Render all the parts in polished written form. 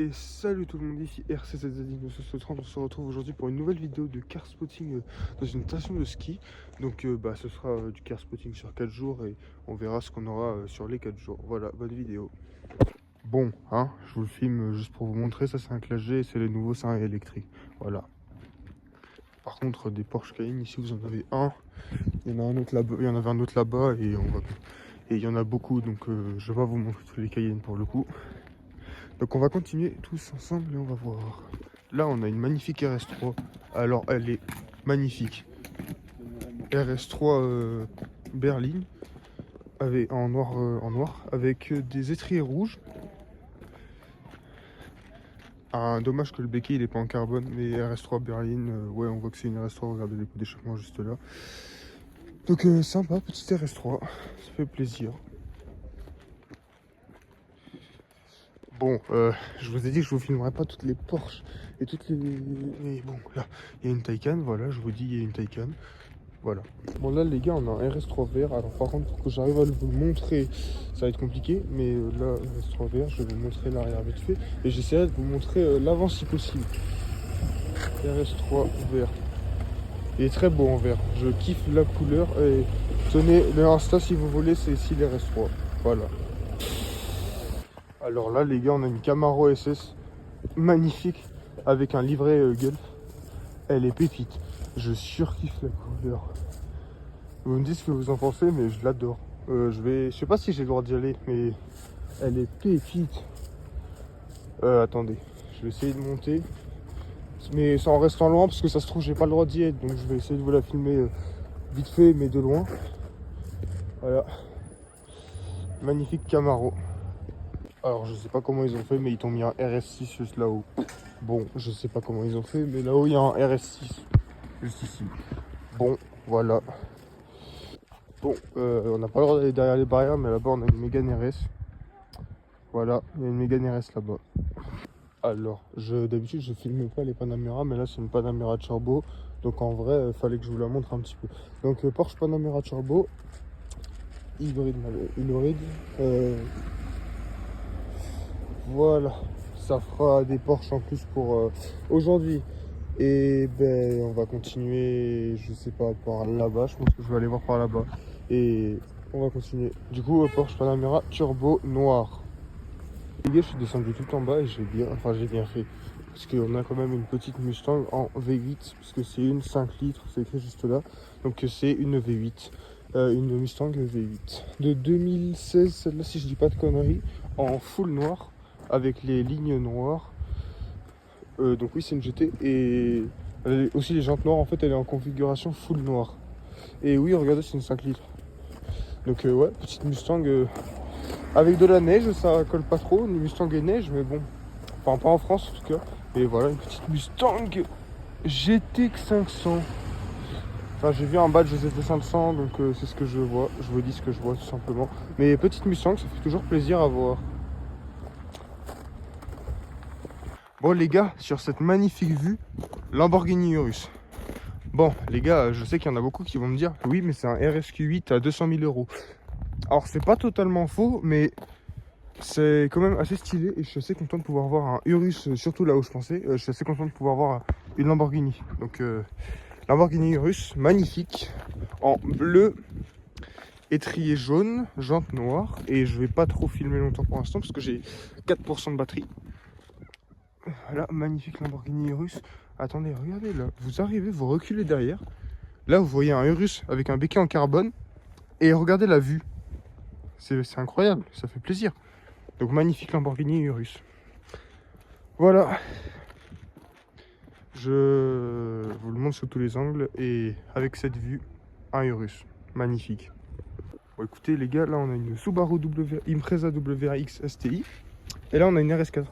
Et salut tout le monde, ici RCZZ1930. On se retrouve aujourd'hui pour une nouvelle vidéo de car spotting dans une station de ski. Donc ce sera du car spotting sur 4 jours et on verra ce qu'on aura sur les 4 jours. Voilà, bonne vidéo. Bon, je vous le filme juste pour vous montrer. Ça c'est un Classe G et c'est les nouveaux, c'est un électrique. Voilà. Par contre, des Porsche Cayenne, ici vous en avez un. Il y en a un autre là-bas, il y en avait un autre là-bas et il y en a beaucoup. Donc je vais pas vous montrer tous les Cayennes pour le coup. Donc on va continuer tous ensemble et on va voir. Là on a une magnifique RS3. Alors elle est magnifique. RS3 berline en noir avec des étriers rouges. Dommage que le béquet il est pas en carbone, mais RS3 berline, ouais on voit que c'est une RS3, regardez les coups d'échappement juste là. Donc sympa, petite RS3, ça fait plaisir. Bon, je vous ai dit que je vous filmerai pas toutes les Porsche et toutes les... Mais bon, là, il y a une Taycan, voilà, je vous dis, il y a une Taycan. Voilà. Bon, là, les gars, on a un RS3 vert. Alors, par contre, pour que j'arrive à vous le montrer, ça va être compliqué. Mais là, RS3 vert, je vais vous montrer l'arrière vite fait. Et j'essaierai de vous montrer l'avant si possible. RS3 vert. Il est très beau en vert. Je kiffe la couleur. Et tenez, le Insta, si vous voulez, c'est ici l'RS3. Voilà. Alors là les gars, on a une Camaro SS magnifique avec un livret Gulf. Elle est pépite. Je surkiffe la couleur. Vous me dites ce que vous en pensez, mais je l'adore. Je sais pas si j'ai le droit d'y aller, mais elle est pépite. Attendez, je vais essayer de monter, mais sans restant loin parce que ça se trouve j'ai pas le droit d'y être, donc je vais essayer de vous la filmer vite fait, mais de loin. Voilà, magnifique Camaro. Alors je sais pas comment ils ont fait, mais ils t'ont mis un RS6 juste là-haut. Bon, je sais pas comment ils ont fait, mais là-haut il y a un RS6 juste ici. Bon, voilà. Bon, on n'a pas le droit d'aller derrière les barrières, mais là-bas on a une Mégane RS. Voilà, il y a une Mégane RS là-bas. Alors, d'habitude je filme pas les Panamera, mais là c'est une Panamera Turbo. Donc en vrai, il fallait que je vous la montre un petit peu. Donc Porsche Panamera Turbo, hybride. Voilà, ça fera des Porsche en plus pour aujourd'hui. Et ben on va continuer, je sais pas, par là-bas, je pense que je vais aller voir par là-bas. Et on va continuer. Du coup, Porsche Panamera Turbo noir. Les gars, je suis descendu tout en bas et j'ai bien fait. Parce qu'on a quand même une petite Mustang en V8, parce que c'est une 5 litres, c'est écrit juste là. Donc c'est une V8, une Mustang V8. De 2016, celle-là si je dis pas de conneries, en full noir, avec les lignes noires. Donc oui c'est une GT et elle est aussi les jantes noires, en fait elle est en configuration full noire. Et oui regardez c'est une 5 litres. Donc ouais, petite Mustang avec de la neige, ça colle pas trop, une Mustang et neige, mais bon, enfin pas en France en tout cas. Et voilà une petite Mustang GTX 500. Enfin j'ai vu un badge GT 500 donc c'est ce que je vois, je vous dis ce que je vois tout simplement. Mais petite Mustang ça fait toujours plaisir à voir. Bon les gars, sur cette magnifique vue, Lamborghini Urus. Bon les gars, je sais qu'il y en a beaucoup qui vont me dire oui mais c'est un RSQ8 à 200 000 euros. Alors c'est pas totalement faux, mais c'est quand même assez stylé et je suis assez content de pouvoir voir un Urus, surtout là où je pensais. Je suis assez content de pouvoir voir une Lamborghini. Donc Lamborghini Urus, magnifique, en bleu, étrier jaune, jante noire. Et je vais pas trop filmer longtemps pour l'instant parce que j'ai 4% de batterie. Voilà, magnifique Lamborghini Urus. Attendez, regardez là, vous arrivez, vous reculez derrière. Là, vous voyez un Urus avec un béquet en carbone. Et regardez la vue. C'est incroyable, ça fait plaisir. Donc, magnifique Lamborghini Urus. Voilà. Je vous le montre sous tous les angles. Et avec cette vue, un Urus. Magnifique. Bon, écoutez, les gars, là, on a une Subaru Impreza WRX STI. Et là, on a une RS4.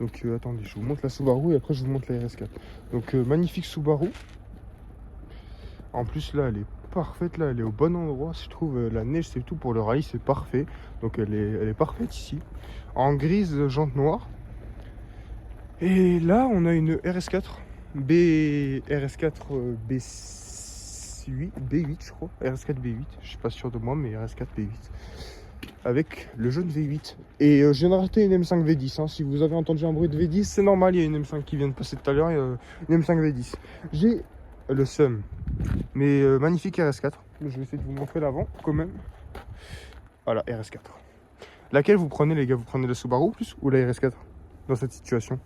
Donc attendez, je vous montre la Subaru et après je vous montre la RS4. Donc magnifique Subaru. En plus là elle est parfaite, là elle est au bon endroit. Je trouve la neige c'est tout pour le rallye, c'est parfait. Donc elle est parfaite ici. En grise jante noire. Et là on a une RS4 B8 je crois. RS4 B8, je suis pas sûr de moi mais RS4 B8. avec le jaune V8. Et je viens de rater une M5 V10. Hein. Si vous avez entendu un bruit de V10, c'est normal, il y a une M5 qui vient de passer tout à l'heure, une M5 V10. J'ai le seum, mais magnifique RS4. Je vais essayer de vous montrer l'avant quand même. Voilà, RS4. Laquelle vous prenez les gars? Vous prenez la Subaru plus ou la RS4 dans cette situation?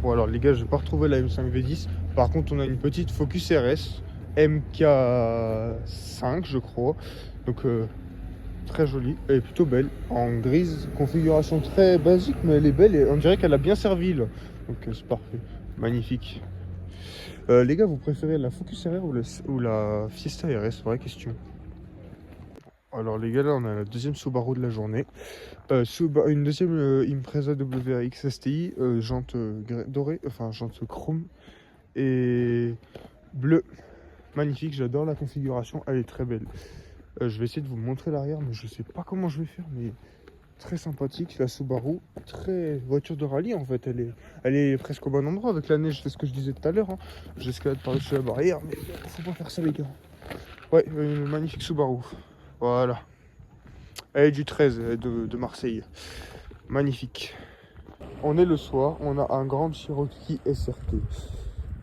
Bon alors les gars, je n'ai pas retrouvé la M5 V10. Par contre, on a une petite Focus RS MK5 je crois. Donc très jolie, elle est plutôt belle, en grise, configuration très basique, mais elle est belle et on dirait qu'elle a bien servi là. Donc c'est parfait, magnifique. Les gars, vous préférez la Focus RR ou la Fiesta RS? Vraie question. Alors les gars, là on a la deuxième Subaru de la journée. Une deuxième Impreza WRX STI, jante dorée, enfin jante chrome et bleu. Magnifique, j'adore la configuration, elle est très belle. Je vais essayer de vous montrer l'arrière, mais je sais pas comment je vais faire, mais très sympathique. La Subaru, très voiture de rallye en fait, elle est presque au bon endroit avec la neige, c'est ce que je disais tout à l'heure. Hein. J'escalade par-dessus la barrière, mais faut pas faire ça les gars. Ouais, une magnifique Subaru. Voilà. Elle est du 13 de Marseille. Magnifique. On est le soir, on a un grand Cherokee SRT.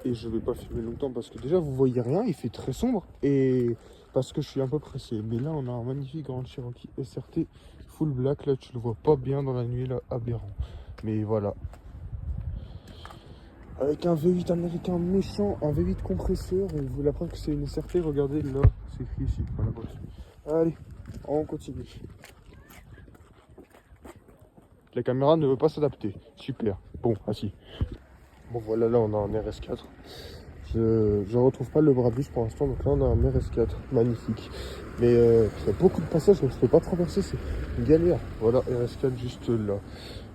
Et je vais pas filmer longtemps parce que déjà vous voyez rien, il fait très sombre. Et parce que je suis un peu pressé. Mais là on a un magnifique grand Cherokee SRT full black. Là tu le vois pas bien dans la nuit, là, aberrant. Mais voilà. Avec un V8 américain méchant, un V8 compresseur. Et vous la preuve que c'est une SRT, regardez là, c'est écrit ici. Voilà, allez, on continue. La caméra ne veut pas s'adapter. Super. Bon, assis. Bon voilà, là on a un RS4. Je retrouve pas le Brabus pour l'instant, donc là on a un RS4 magnifique. Mais il y a beaucoup de passages, donc je peux pas traverser, c'est une galère. Voilà, RS4 juste là.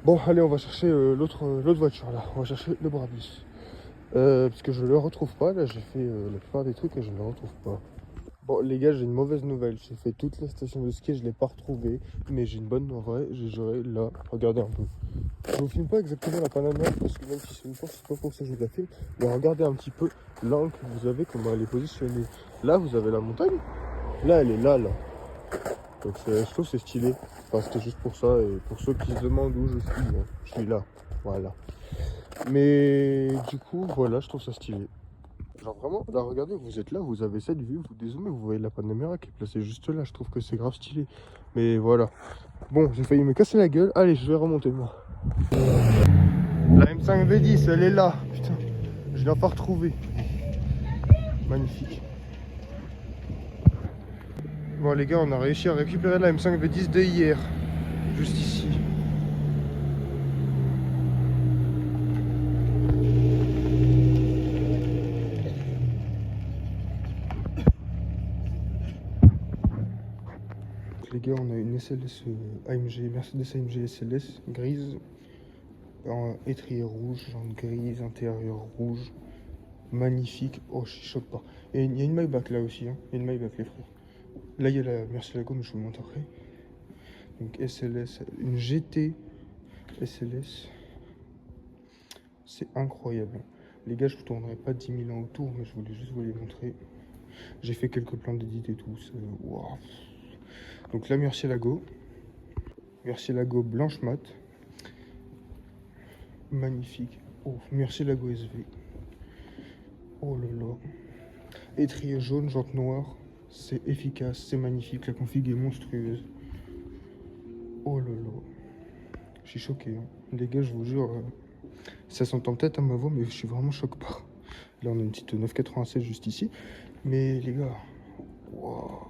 Bon, allez, on va chercher l'autre voiture là. On va chercher le Brabus. Parce que je le retrouve pas, là j'ai fait la plupart des trucs et je ne le retrouve pas. Bon les gars, j'ai une mauvaise nouvelle. J'ai fait toute la station de ski, je l'ai pas retrouvé. Mais j'ai une bonne en vrai, j'ai là, regardez un peu. Je vous filme pas exactement la Panamera parce que même si c'est une Porsche, c'est pas pour ça que je vous la filme. Mais regardez un petit peu l'angle que vous avez, comment elle est positionnée. Là, vous avez la montagne. Là, elle est là, là. Donc je trouve que c'est stylé. Enfin, c'était juste pour ça. Et pour ceux qui se demandent où je suis, hein, je suis là. Voilà. Mais du coup, voilà, je trouve ça stylé. Genre vraiment, là, regardez, vous êtes là, vous avez cette vue, vous dézoomez, vous voyez la Panamera qui est placée juste là. Je trouve que c'est grave stylé. Mais voilà. Bon, j'ai failli me casser la gueule. Allez, je vais remonter, moi. La M5 V10, elle est là. Putain, je l'ai enfin retrouvée. Magnifique. Bon les gars, on a réussi à récupérer la M5 V10 de hier. Juste ici. Les gars, on a une SLS AMG, Mercedes AMG SLS grise. Étrier rouge, jante grise, intérieur rouge. Magnifique. Oh, je choque pas. Et il y a une Maybach là aussi. Hein. Il y a une Maybach, les frères. Là, il y a la Murcielago, mais je vous le montre après. Donc SLS, une GT SLS. C'est incroyable. Les gars, je vous tournerai pas 10 000 ans autour, mais je voulais juste vous les montrer. J'ai fait quelques plans d'édit et tout. Wow. Donc la Murcielago blanche mat. Magnifique. Oh, Murcielago SV. Oh là là. Étrier jaune, jante noire. C'est efficace, c'est magnifique. La config est monstrueuse. Oh là là. Je suis choqué. Hein. Les gars, je vous jure, ça s'entend peut-être à ma voix, mais je suis vraiment choqué par. Là, on a une petite 996 juste ici. Mais les gars, wow.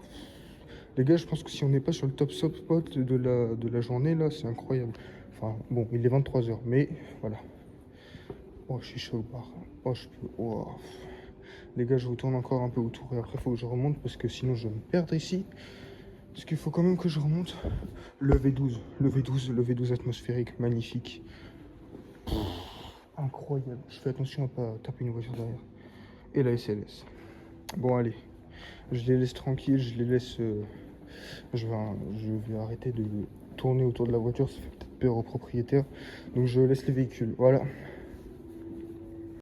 Les gars, je pense que si on n'est pas sur le top spot de la journée, là, c'est incroyable. Enfin, bon, il est 23h, mais voilà. Oh, je suis chaud. Oh, je peux. Oh. Les gars, je vous tourne encore un peu autour et après, il faut que je remonte parce que sinon, je vais me perdre ici. Parce qu'il faut quand même que je remonte. Le V12 atmosphérique, magnifique. Incroyable. Je fais attention à pas taper une voiture derrière. Et la SLS. Bon, allez. Je les laisse tranquilles, je les laisse. Je vais arrêter de tourner autour de la voiture, ça fait peut-être peur aux propriétaires. Donc je laisse les véhicules. Voilà.